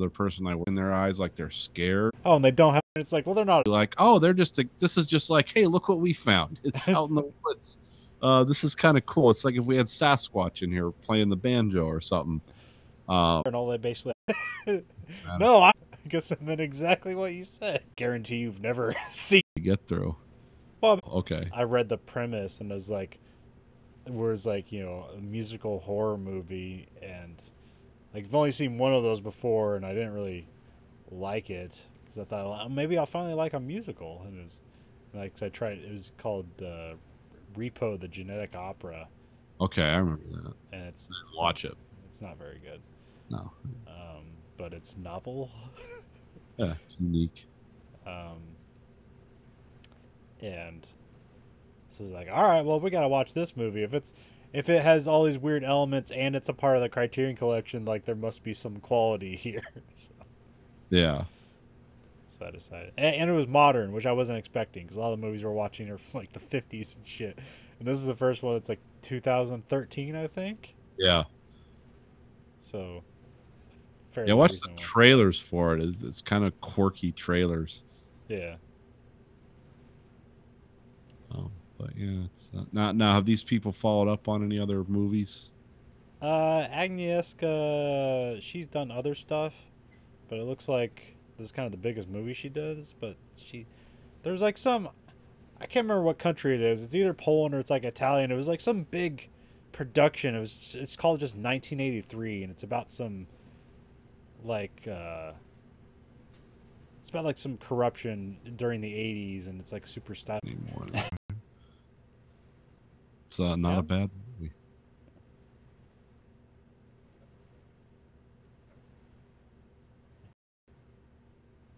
other person I in their eyes like they're scared. Oh, and they don't have. It's like, well, they're not. Like, oh, they're just. This is just like, hey, look what we found. It's out in the woods. This is kind of cool. It's like if we had Sasquatch in here playing the banjo or something. And all they basically. No, I guess I meant exactly what you said. Guarantee you've never seen. Get through. Well, okay. I read the premise and it was like, a musical horror movie, and like I've only seen one of those before, and I didn't really like it because I thought, well, maybe I'll finally like a musical, and it was like I tried. It was called Repo: The Genetic Opera. Okay, I remember that. And it's watch it. It's not very good. No. But it's novel. Yeah, it's unique. And so it's like, all right, well, we gotta watch this movie. If it has all these weird elements and it's a part of the Criterion Collection, like there must be some quality here. So, yeah. So I decided, and it was modern, which I wasn't expecting because a lot of the movies we're watching are from like the 50s and shit. And this is the first one that's like 2013, I think. Yeah. So. Yeah, watch the trailers for it. It's kind of quirky trailers. Yeah. But yeah, it's not now. Have these people followed up on any other movies? Agnieszka, she's done other stuff, but it looks like this is kind of the biggest movie she does. But there's like some, I can't remember what country it is. It's either Poland or it's like Italian. It was like some big production. It's called just 1983, and it's about some like it's about like some corruption during the 80s, and it's like super style. Anymore. It's not a bad movie.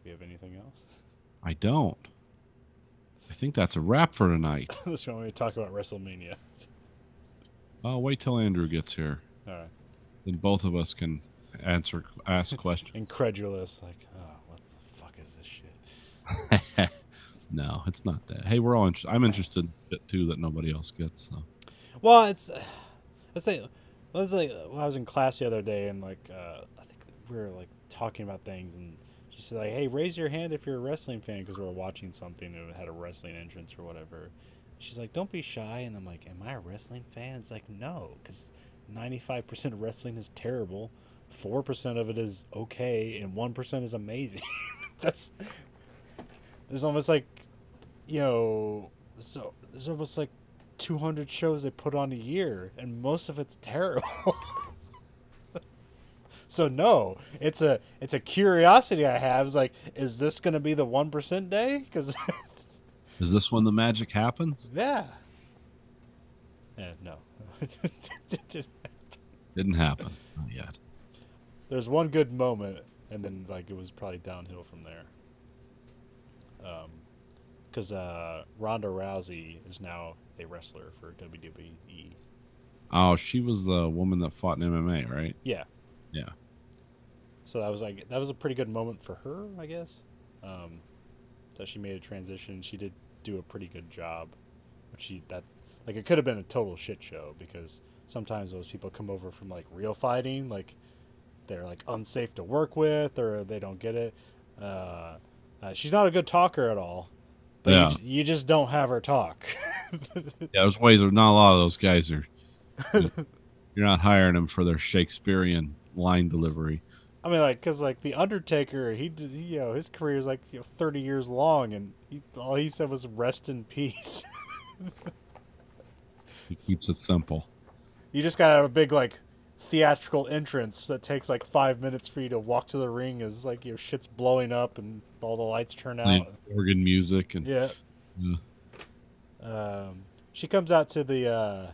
Do you have anything else? I don't. I think that's a wrap for tonight. This one we talk about WrestleMania. Oh, wait till Andrew gets here. All right. Then both of us can ask questions. Incredulous, like, oh, what the fuck is this shit? No, it's not that. Hey, we're all interested. I'm interested too that nobody else gets. So. Well, let's say when I was in class the other day, and like I think we were like talking about things, and she said like, "Hey, raise your hand if you're a wrestling fan," because we were watching something that had a wrestling entrance or whatever. She's like, "Don't be shy," and I'm like, "Am I a wrestling fan?" It's like, no, because 95% of wrestling is terrible. 4% of it is okay, and 1% is amazing. There's almost like, so there's almost like 200 shows they put on a year, and most of it's terrible. So no, it's a curiosity I have. It's like, is this gonna be the 1% day? Because is this when the magic happens? Yeah. No. Didn't happen. Not yet. There's one good moment, and then like it was probably downhill from there. Because Ronda Rousey is now a wrestler for WWE. Oh, she was the woman that fought in MMA, right? Yeah. Yeah. So that was a pretty good moment for her, I guess. So she made a transition. She did do a pretty good job. But it could have been a total shit show, because sometimes those people come over from like real fighting, like they're like unsafe to work with, or they don't get it. She's not a good talker at all. But yeah. You just don't have her talk. Yeah, there's ways. Not a lot of those guys are. You're not hiring them for their Shakespearean line delivery. I mean, like, because like the Undertaker, his career is like 30 years long, and all he said was "rest in peace." He keeps it simple. You just gotta have a big like theatrical entrance that takes like 5 minutes for you to walk to the ring as like shit's blowing up and all the lights turn out. Organ music and yeah. She comes out to the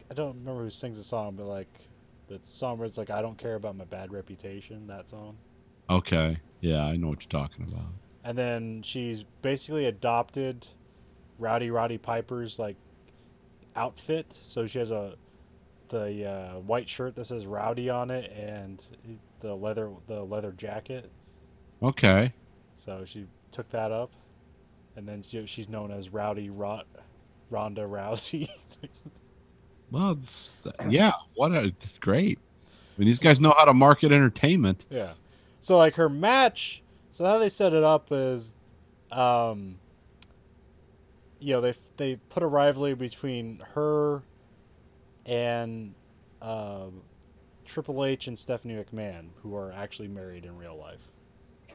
I don't remember who sings the song, but like that song where it's like, "I don't care about my bad reputation," that song. Okay. Yeah, I know what you're talking about. And then she's basically adopted Rowdy Piper's like outfit. So she has the white shirt that says Rowdy on it, and the leather jacket. Okay. So she took that up, and then she's known as Ronda Rousey. Well, yeah, it's great. I mean, these guys know how to market entertainment. Yeah. So like her match. So how they set it up is, um, they put a rivalry between her and um, Triple H and Stephanie McMahon, who are actually married in real life.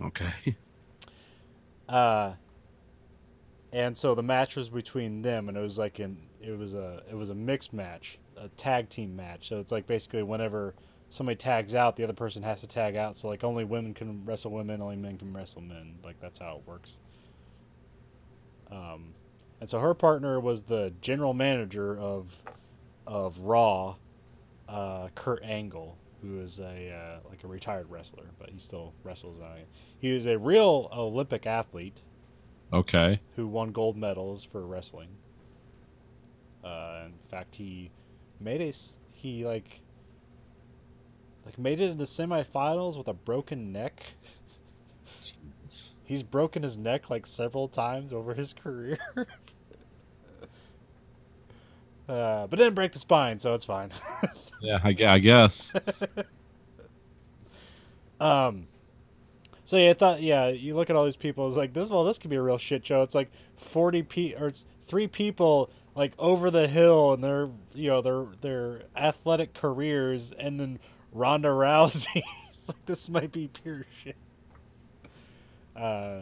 Okay. Uh, and so the match was between them, and it was a mixed match, a tag team match. So it's like basically whenever somebody tags out, the other person has to tag out. So like only women can wrestle women, only men can wrestle men. Like that's how it works. Um, and so her partner was the general manager of Raw, Kurt Angle, who is a like a retired wrestler, but he still wrestles. He is a real Olympic athlete Okay. who won gold medals for wrestling. In fact, made a he like made it into semifinals with a broken neck. Jesus. He's broken his neck like several times over his career. But didn't break the spine, so it's fine. Yeah, I guess. um, So yeah, I thought you look at all these people. It's like this. Well, this could be a real shit show. It's like 40 or it's 3 people like over the hill and their athletic careers, and then Ronda Rousey. It's like this might be pure shit. Uh,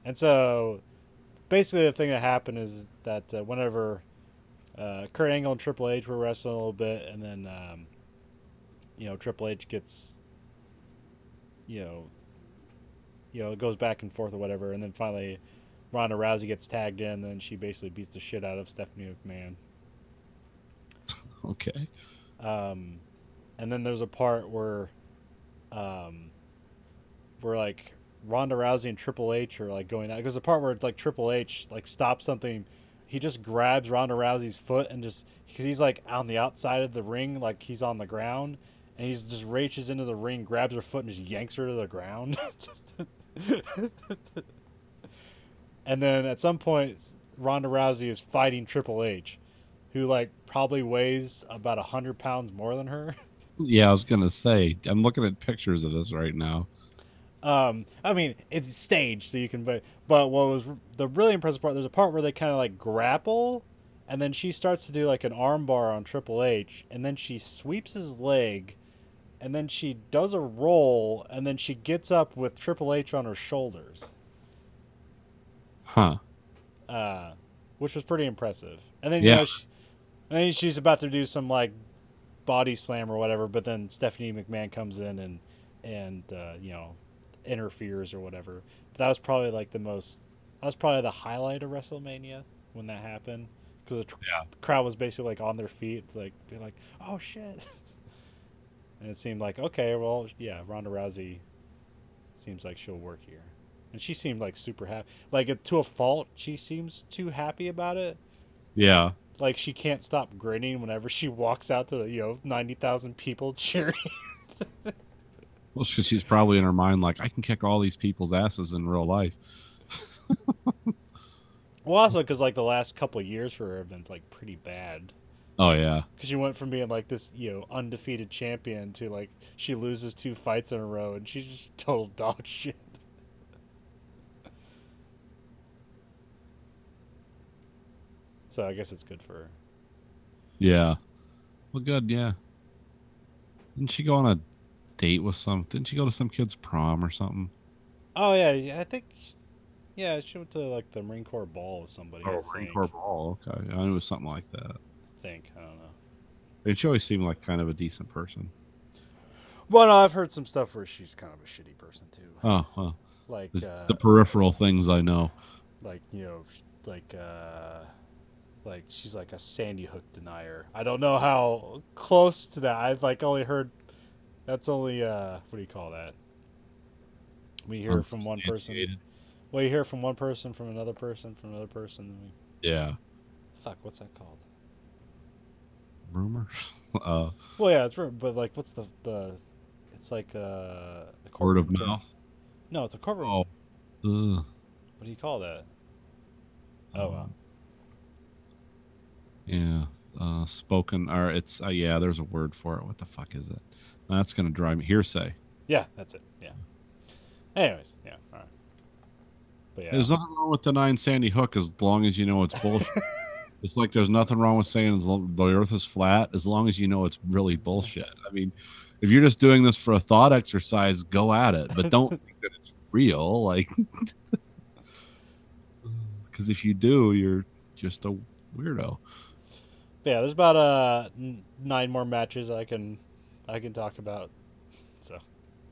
and so basically the thing that happened is that whenever Kurt Angle and Triple H were wrestling a little bit, and then Triple H gets you know it goes back and forth or whatever, and then finally Ronda Rousey gets tagged in, and then she basically beats the shit out of Stephanie McMahon. Okay. Um, and then there's a part where like Ronda Rousey and Triple H are like going out. Because the part where like Triple H like stops something, he just grabs Ronda Rousey's foot and just because he's like on the outside of the ring, like he's on the ground, and he's just reaches into the ring, grabs her foot, and just yanks her to the ground. And then at some point, Ronda Rousey is fighting Triple H, who like probably weighs about 100 pounds more than her. Yeah, I was gonna say. I'm looking at pictures of this right now. I mean, it's staged, so you can. But what was the really impressive part? There's a part where they kind of like grapple, and then she starts to do like an armbar on Triple H, and then she sweeps his leg, and then she does a roll, and then she gets up with Triple H on her shoulders. Huh. Uh, which was pretty impressive. And then Yeah. and then she's about to do some like body slam or whatever, but then Stephanie McMahon comes in and interferes or whatever. But that was probably like that was probably the highlight of WrestleMania when that happened, because the crowd was basically like on their feet, like be like, oh shit. And it seemed like, okay, well, yeah, Ronda Rousey seems like she'll work here. And she seemed like super happy. Like, to a fault, she seems too happy about it. Yeah. Like, she can't stop grinning whenever she walks out to the, 90,000 people cheering. Well, she's probably in her mind like, I can kick all these people's asses in real life. Well, also because, like, the last couple of years for her have been, like, pretty bad. Oh yeah. Because she went from being, like, this, undefeated champion to, like, she loses 2 fights in a row, and she's just total dog shit. So I guess it's good for her. Yeah. Well, good. Yeah. Didn't she go on a date with Didn't she go to some kid's prom or something? Oh, yeah, I think... Yeah, she went to, like, the Marine Corps ball with somebody, I Marine think. Corps ball. Okay. I knew it was something like that. I don't know. And she always seemed like kind of a decent person. Well, no, I've heard some stuff where she's kind of a shitty person, too. Oh, well. Like, The peripheral things I know. like, like she's like a Sandy Hook denier. I don't know how close to that. I've like only heard that's only what do you call that? We hear from one person. Unsubstantiated. Well, you hear from one person, from another person, from another person. Yeah. Fuck, what's that called? Rumor. Well, yeah, it's rumor, but like, what's the? It's like a Word of term. mouth. No, it's a corporate. Oh. Ugh. What do you call that? Oh well. Yeah. Spoken, or it's yeah. There's a word for it. What the fuck is it? That's gonna drive me hearsay. Yeah, that's it. Yeah. Anyways, yeah. All right. But yeah. There's nothing wrong with denying Sandy Hook as long as you know it's bullshit. It's like there's nothing wrong with saying the Earth is flat as long as you know it's really bullshit. I mean, if you're just doing this for a thought exercise, go at it, but don't think that it's real. Like, because if you do, you're just a weirdo. Yeah, there's about 9 more matches I can talk about. So.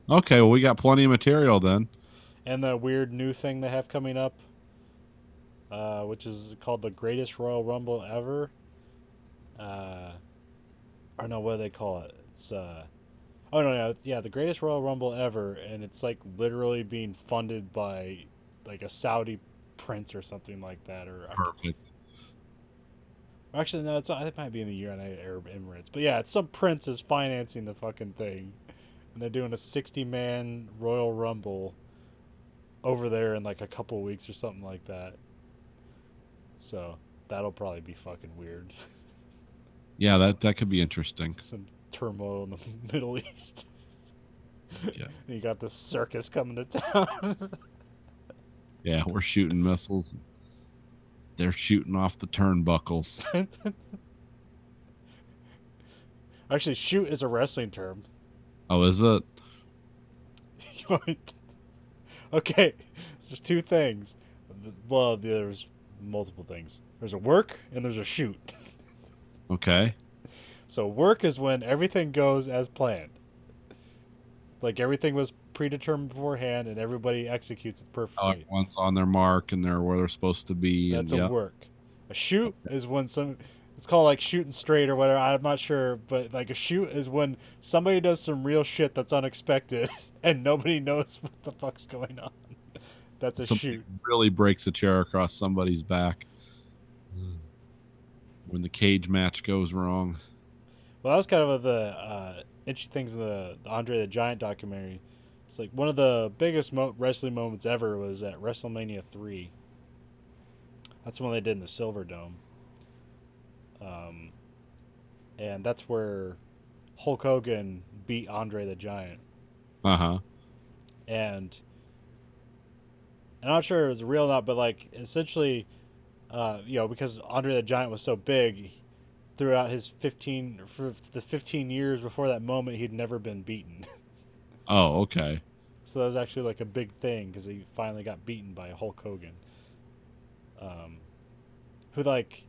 Okay, well, we got plenty of material then. And the weird new thing they have coming up, which is called the Greatest Royal Rumble Ever. Or no, what do they call it? It's oh no, yeah, the Greatest Royal Rumble Ever, and it's like literally being funded by like a Saudi prince or something like that, or Perfect. actually no, it might be in the United Arab Emirates, but yeah, it's some prince is financing the fucking thing, and they're doing a 60-man Royal Rumble over there in like a couple weeks or something like that. So that'll probably be fucking weird. Yeah, that could be interesting. Some turmoil in the Middle East. Yeah. And you got this circus coming to town. Yeah, we're shooting missiles. They're shooting off the turnbuckles. Actually, shoot is a wrestling term. Oh, is it? Okay, so there's 2 things. Well, there's multiple things. There's a work and there's a shoot. Okay. So work is when everything goes as planned. Like everything was predetermined beforehand and everybody executes it perfectly. Everyone's on their mark and they're where they're supposed to be. That's a work. A shoot is when it's called like shooting straight or whatever. I'm not sure, but like a shoot is when somebody does some real shit that's unexpected and nobody knows what the fuck's going on. That's a shoot. Really breaks a chair across somebody's back. When the cage match goes wrong. Well, that was kind of the interesting things in the Andre the Giant documentary. It's like one of the biggest wrestling moments ever was at WrestleMania 3. That's when they did in the Silver Dome. And that's where Hulk Hogan beat Andre the Giant. Uh-huh. And I'm not sure it was real or not, but like essentially, because Andre the Giant was so big, throughout his 15 years before that moment, he'd never been beaten. Oh, okay. So that was actually like a big thing because he finally got beaten by Hulk Hogan. Who like,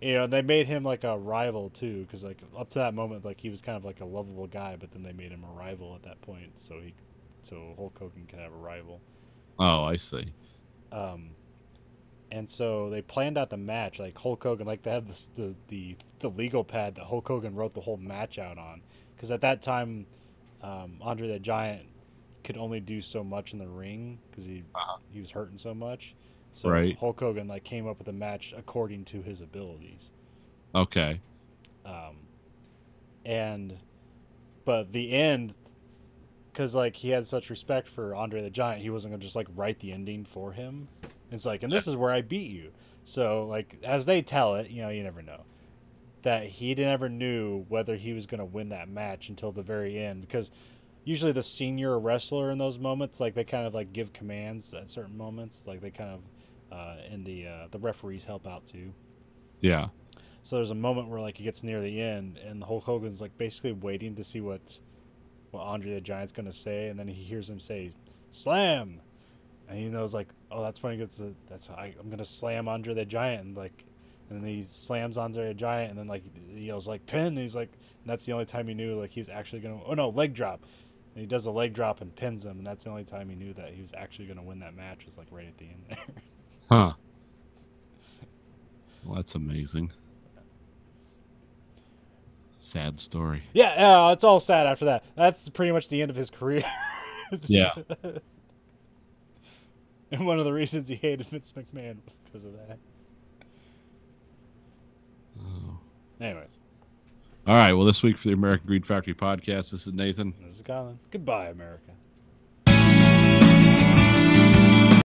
they made him like a rival too, because like up to that moment, like he was kind of like a lovable guy, but then they made him a rival at that point, so Hulk Hogan can have a rival. Oh, I see. And so they planned out the match, like Hulk Hogan, like they had the legal pad that Hulk Hogan wrote the whole match out on, because at that time, Andre the Giant could only do so much in the ring because he was hurting so much. So right. Hulk Hogan like came up with a match according to his abilities. Okay. But the end, because like he had such respect for Andre the Giant, he wasn't gonna just like write the ending for him. It's like, and this is where I beat you. So like as they tell it, you never know, that he never knew whether he was gonna win that match until the very end, because usually the senior wrestler in those moments, like they kind of like give commands at certain moments, like they kind of and the referees help out too. Yeah. So there's a moment where like it gets near the end and Hulk Hogan's like basically waiting to see what Andre the Giant's gonna say, and then he hears him say "slam," and he knows like, oh, that's when he gets I'm gonna slam Andre the Giant, and then he slams Andre the Giant, and then like he yells like "pin," and he's like, and that's the only time he knew like he was actually gonna, oh no, leg drop, and he does a leg drop and pins him, and that's the only time he knew that he was actually gonna win that match, was like right at the end there. Huh. Well, that's amazing. Sad story. Yeah, it's all sad after that. That's pretty much the end of his career. Yeah. And one of the reasons he hated Vince McMahon was because of that. Oh. Anyways. All right. Well, this week for the American Greed Factory podcast, this is Nathan. This is Colin. Goodbye, America.